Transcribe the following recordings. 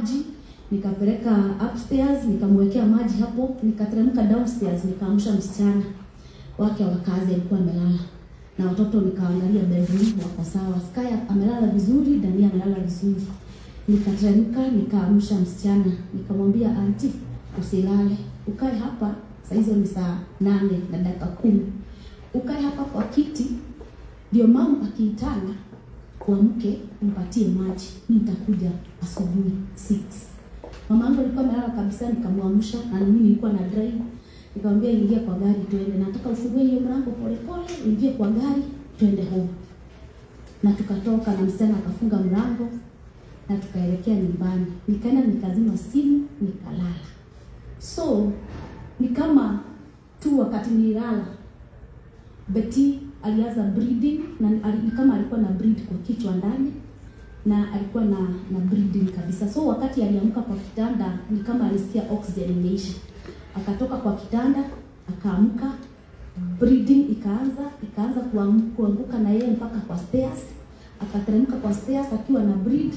maji, nikapeleka upstairs, nikamwekea maji hapo, nikateremka downstairs, nikaamsha msichana wake wa kazi alikuwa amelala. Na watoto nikaangalia bedroom wako sawa. Skaya amelala vizuri, Dania amelala vizuri. Nikateremka, nikaamsha msichana, nikamwambia auntie, usilale. Ukae hapa, saa hizo ni saa 8:10. Ukae hapa kwa kiti, ndio mama akiitana kuamke mpatie maji. Nitakuja asubuhi 6. Mama yangu alikuwa amelala kabisa, nikamwamsha na mimi nilikuwa na drive. Nikamwambia ingia kwa gari twende. Nataka ufungue hiyo mlango pole pole, ingie kwa gari twende home. Na tukatoka na msichana akafunga mlango na tukaelekea nyumbani. Nikaenda nikazima simu, nikalala. So ni kama tu wakati nilala Betty alianza bleeding na kama alikuwa na bleed kwa kichwa ndani na alikuwa na bleeding kabisa. So wakati aliamka kwa kitanda ni kama alisikia oxygen imeisha. Akatoka kwa kitanda, akaamka, bleeding ikaanza kuanguka na yeye mpaka kwa stairs. Akateremka kwa stairs akiwa na bleed,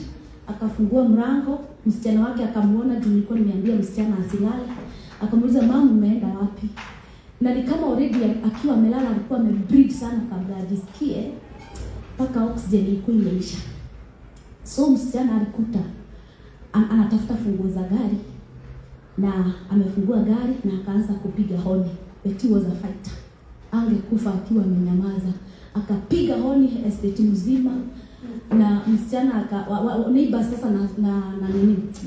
akafungua mlango, msichana wake akamuona juu nilikuwa nimeambia msichana asilale. Akamuuliza mama umeenda wapi? Na ni kama already akiwa amelala alikuwa amebleed sana kabla ajisikie mpaka oxygen ilikuwa imeisha. So msichana alikuta anatafuta funguo za gari na amefungua gari na akaanza kupiga honi. Betty was a fighter. Angekufa akiwa amenyamaza. Akapiga honi estate mzima na msichana neighbor sasa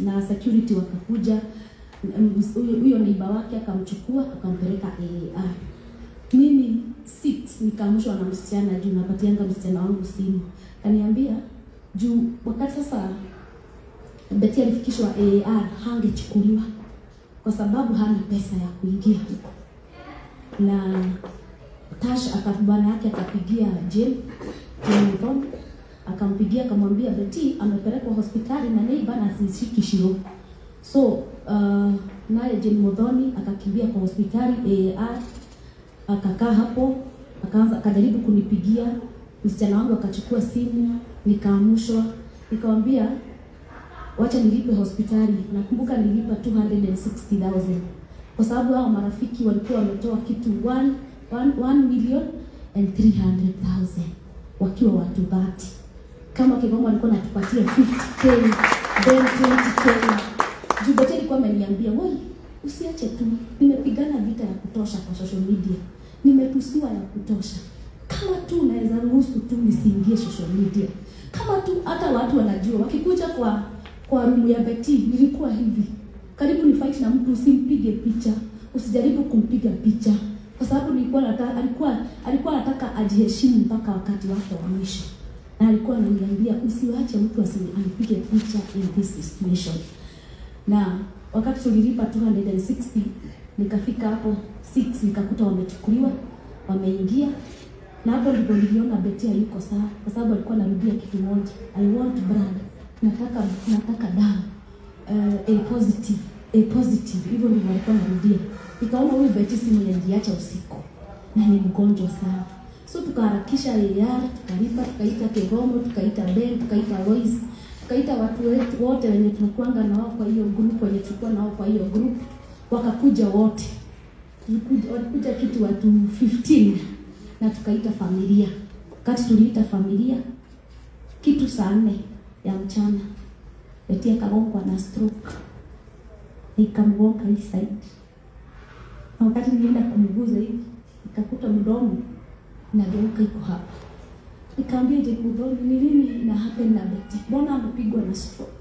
na security wakakuja. Huyo neighbor wake akamchukua akampeleka AAR. Mimi 6 nikaamshwa na msichana juu napatianga msichana wangu simu. Kaniambia juu wakati sasa Betty alifikishwa AAR hangechukuliwa kwa sababu hana pesa ya kuingia huko. Na Tash akabana yake akapigia Jane Mthoni, akampigia akamwambia Betty amepelekwa hospitali na neighbor na sishiki shiro. So naye Jane Mthoni akakimbia kwa hospitali AAR, akakaa hapo, akajaribu kunipigia. Msichana wangu akachukua simu, nikaamshwa, nikamwambia wacha nilipe hospitali. Nakumbuka nilipa 260,000 kwa sababu hao marafiki walikuwa wametoa kitu 1,300,000 wakiwa watu 30. Kama Kigoma walikuwa natupatia 50k, then 20k. Jubete alikuwa ameniambia, "Wewe usiache tu. Nimepigana vita ya kutosha kwa social media. Nimetusiwa ya kutosha. Kama tu unaweza ruhusu tu nisiingie social media. Kama tu hata watu wanajua wakikuja kwa room ya Betty nilikuwa hivi. Karibu ni fight na mtu usimpige picha. Usijaribu kumpiga picha kwa sababu alikuwa anataka ajiheshimu mpaka wakati wake wa mwisho. Na alikuwa ananiambia usiwache mtu asinipige picha in this situation." Na wakati tulilipa 260 nikafika hapo 6 nikakuta wamechukuliwa, wameingia. Na hapo ndipo niliona Betty yuko sawa kwa sababu alikuwa anarudia kitu moja. I want blood. Nataka damu. A positive. Hivyo ndivyo alikuwa anarudia. Nikaona huyu Betty si mwenye ndiacha usiku. Na ni mgonjwa sana. So tukaharakisha AAR, tukalipa, tukaita Kegomo, tukaita Ben, tukaita Lois, tukaita watu wote wenye tunakuanga na wao kwa hiyo group, wenye tulikuwa nao kwa hiyo group, wakakuja wote. Walikuja kitu watu 15 na tukaita familia. Wakati tuliita familia kitu saa 4 ya mchana, Betty akagongwa na stroke. Nikamgonga hii side. Na wakati nilienda kumguza hivi, nikakuta mdomo inageuka iko hapa. Nikamwambia je, mdomo ni nini na happen na Betty? Mbona amepigwa na stroke?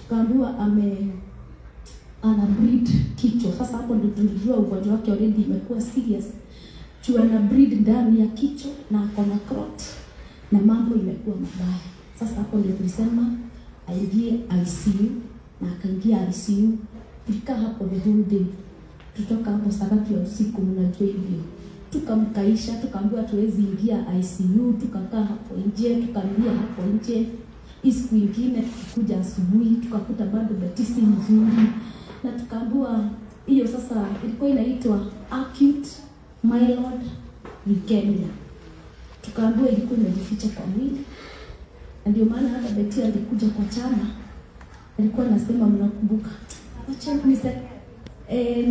Tukaambiwa ana bleed kichwa. Sasa hapo ndio tulijua ugonjwa wake already imekuwa serious. Chua na bleed ndani ya kichwa na akona clot na mambo imekuwa mabaya. Sasa hapo ndio tulisema aingie ICU na akaingia ICU. Tulikaa hapo the whole day. Tutoka hapo saa 3 ya usiku, mnajua hivyo. Tukamkaisha, tukaambiwa tuwezi ingia ICU, tukakaa hapo nje, tukalia hapo nje. Siku nyingine tukikuja asubuhi tukakuta bado Betty si nzuri. Na tukaambiwa hiyo sasa ilikuwa inaitwa acute myeloid leukemia. Tukaambiwa ilikuwa imejificha kwa mwili. Na ndio maana hata Betty alikuja kwa chama alikuwa anasema, mnakumbuka, wacha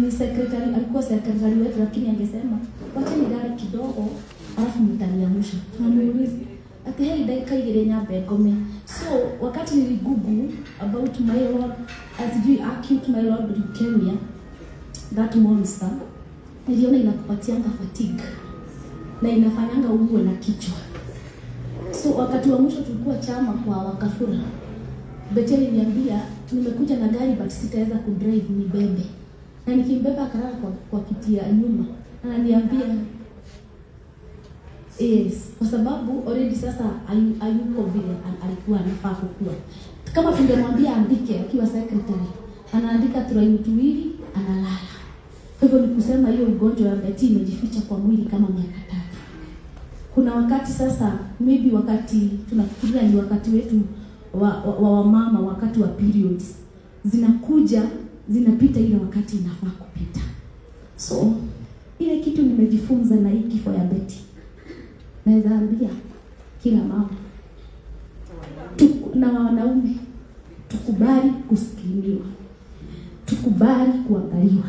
ni secretary, alikuwa secretary wetu, lakini angesema wacha nilale kidogo alafu mtaniamsha. Tunamuuliza ati hei dakika ile nyambe ngome. So wakati niligoogle about myeloid, asijui acute myeloid leukemia, that monster, niliona inakupatianga fatigue na inafanyanga uwe na kichwa. So wakati wa mwisho tulikuwa chama kwa Wakafura, Betty aliniambia nimekuja na gari but sitaweza kudrive, ni bebe. Na nikimbeba akarara kwa kiti ya nyuma. Ananiambia yes, kwa sababu already sasa hayuko vile alikuwa anafaa kukua. Kama tungemwambia andike akiwa secretary, anaandika turaini tuwili, analala. Hivyo ni kusema hiyo ugonjwa wa Betty imejificha kwa mwili kama miaka 3. Kuna wakati sasa, maybe wakati tunafikiria ni wakati wetu wa mama, wakati wa periods zinakuja, zinapita ile wakati inafaa kupita. So ile kitu nimejifunza na hii kifo ya Betty, naweza ambia kila mama na wanaume, tukubali kusikiliwa, tukubali kuangaliwa.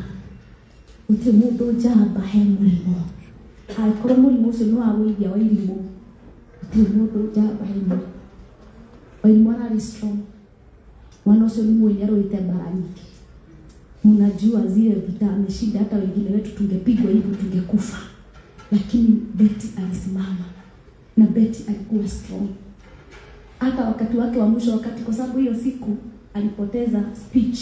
Utimudo jaba hemulimo aikoro mulimo ucio no awithia wa irimo. Utimudo jaba hemulimo wailimo ari strong, mwana ucio ni mwenye roite mbara nyingi. Mnajua zile vita ameshinda, hata wengine wetu tungepigwa hivi tungekufa, lakini Betty alisimama na Betty alikuwa strong. Hata wakati wake wa mwisho, wakati kwa sababu hiyo siku alipoteza speech,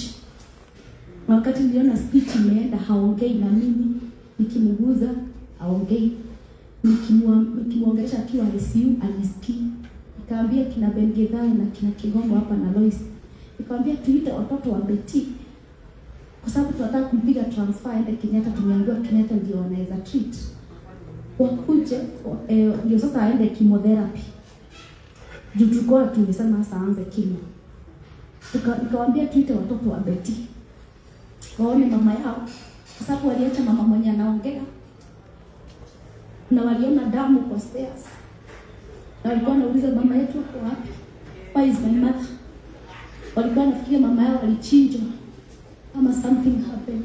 na wakati niliona speech imeenda, haongei na mimi, nikimguza haongei, nikimwongelesha akiwa ICU anisikii. Nikaambia kina Bengedhai na kina Kigongo hapa na Lois, nikamwambia tuite watoto wa Betty kwa sababu tunataka kumpiga transfer aende Kenyatta. Tumeambiwa Kenyatta ndio wanaweza treat, wakuje ndio sasa aende chemotherapy. Tulikuwa tumesema sasa aanze chemo. Nikamwambia tuite watoto wa Betty waone mama yao, kwa sababu waliacha mama mwenye anaongea, na waliona damu kwa stairs, na walikuwa wanauliza mama yetu uko wapi, where is my mother. Walikuwa wanafikiria mama yao alichinjwa ama something happened.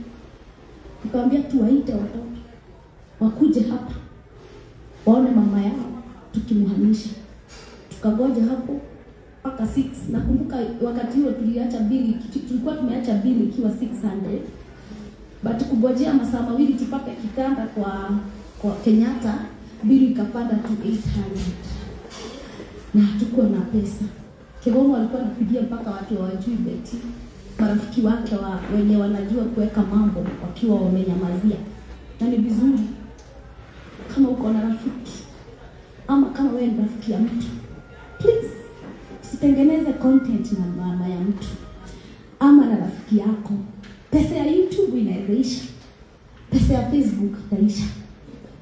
Nikamwambia tuwaite watoto wakuje hapa waone mama yao tukimhamisha. Tukagoja hapo mpaka 6. Nakumbuka wakati huo tuliacha bili, tulikuwa tumeacha bili ikiwa 600, but kugojea masaa mawili tupate kitanda kwa Kenyatta, bili ikapanda to 800 na tuko na pesa. Kigongo alikuwa anapigia mpaka watu wajui Betty, marafiki wake wenye wanajua kuweka mambo wakiwa wamenyamazia. Na ni vizuri kama uko na rafiki ama kama wewe ni rafiki ya mtu, please usitengeneze content na mama ya mtu ama na rafiki yako. Pesa ya YouTube inaisha, pesa ya Facebook itaisha,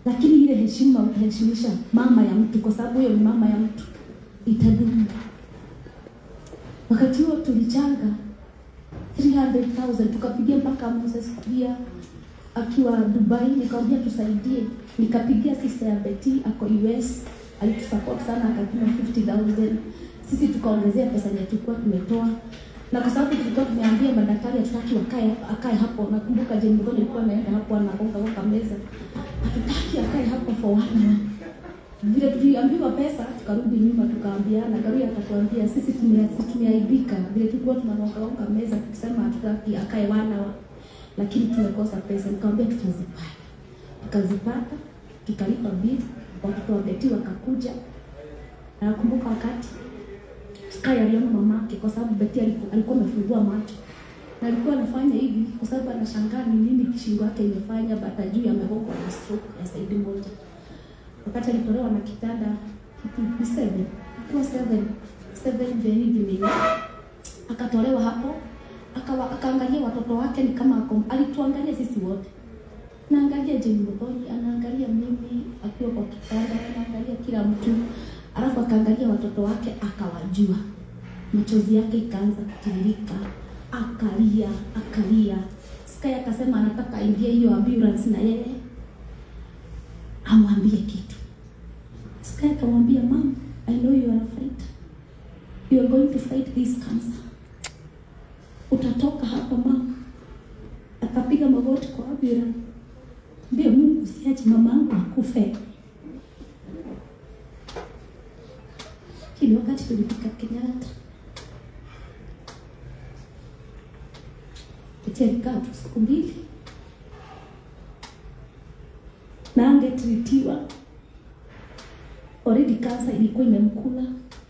lakini ile heshima utaheshimisha mama ya mtu, kwa sababu hiyo ni mama ya mtu, itadumu. Wakati huo tulichanga 300,000, tukapigia mpaka Moses pia akiwa Dubai, nikamwambia tusaidie. Nikapigia sister ya Betty ako US, alitusupport sana, akatuma 50,000. Sisi tukaongezea pesa yetu tulikuwa tumetoa, na kwa sababu tulikuwa tumeambia madaktari hatutaki akae hapo. Nakumbuka Jembo alikuwa anaenda hapo anakonga kwa meza, hatutaki akae hapo for 1 month. Vile tuliambiwa pesa, tukarudi nyuma tukaambiana, Garuya akatuambia sisi tumeaibika vile tulikuwa tunagonga meza tukisema hatutaki akae 1 hour, lakini tumekosa pesa. Nikamwambia tutazipata. Tukazipata, tukalipa bili, watoto wa Betty wakakuja. Na nakumbuka wakati Sky aliona mamake, kwa sababu Betty alikuwa amefungua macho. Na alikuwa anafanya hivi kwa sababu anashangaa ni nini kishingo yake imefanya, bata juu amegongwa na stroke ya side moja. Wakati alitolewa na kitanda kitu 7 very evening, akatolewa hapo, akaangalia watoto wake, ni kama alituangalia sisi wote. Naangalia Jembo, anaangalia mimi akiwa kwa kitanda, anaangalia kila mtu, alafu akaangalia watoto wake, akawajua. Machozi yake ikaanza kutiririka, akalia. Sky akasema anataka aingie hiyo ambulance na yeye amwambie kitu. Sky akamwambia, "Mom, I know you are a fighter. You are going to fight this cancer. utatoka hapa mama. Akapiga magoti kwa Abira. Mbia Mungu usiache mamangu akufe. Kile wakati tulifika Kenyatta. Nilikaa tu siku 2. Na angetritiwa. Already kansa ilikuwa imemkula.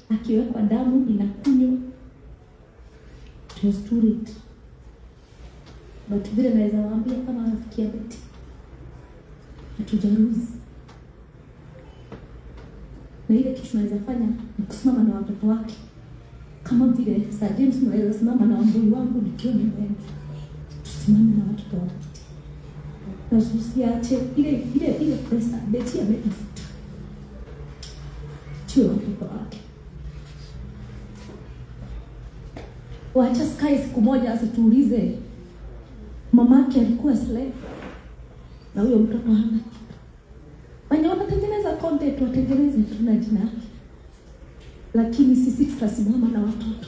Akiwekwa damu inakunywa. It was too late. But vile naweza waambia kama rafiki ya Betty. Hatujaruzi. Na ile kitu tunaweza fanya ni kusimama na watoto wake. Kama vile Sir James naweza simama na wambui wangu nikiwa nimeenda. Tusimame na watoto wake. Na usiache ile pesa Betty ametafuta. Chua watoto wake. Wacha Sky siku moja asituulize mamake alikuwa slave na huyo mtoto hana kitu. Wenye wanatengeneza content watengeneze tuna jina yake. Lakini sisi tutasimama na watoto.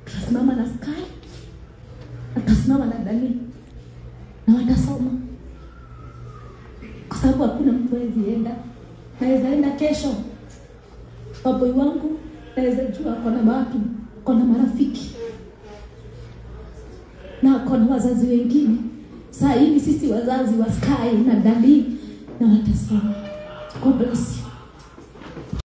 Tutasimama na Sky. Tutasimama na Dani. Na watasoma. Kwa sababu hakuna mtu anayeenda. Naweza enda kesho. Baboi wangu naweza jua kuna watu, kuna marafiki. Na kuna wazazi wengine. Sasa hivi sisi wazazi wa Sky na Dani na watasoma. God bless you.